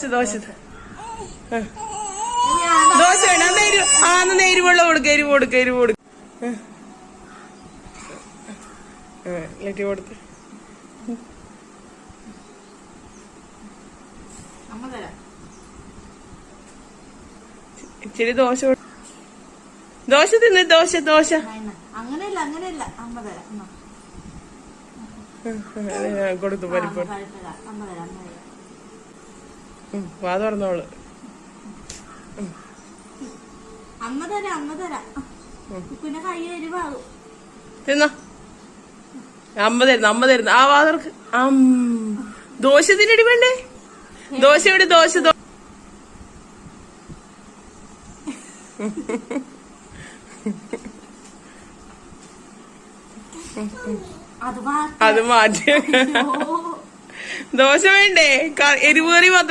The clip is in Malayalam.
ദോശ ദോശ വേണം. അന്ന് എരിവുള്ള കൊടുക്ക, എരിവ് കൊടുക്ക, എരിവ് കൊടുക്ക. ലെറ്റി കൊടുത്ത് ഇച്ചിരി ദോശ ദോശ തിന്ന്. ദോശ ദോശ അങ്ങനെയല്ല, അങ്ങനെയല്ല. അമ്മ തരാം. കൊടുത്തു പരിപ്പ്. വാ തുറന്നോള്. അമ്മ തരാം, അമ്മ തരാം. പിന്നെ കൈ എരിവാകും. തിന്നോ. അമ്മ തരുന്നു, അമ്മ തരുന്നു. ആ വാ തുറക്ക്. ദോശ തിന്നടി വേണ്ടേ? ദോശ എവിടെ? ദോശ അത് മാറ്റി. ദോശ വേണ്ടേ? എരിവ് കറി മാത്രം.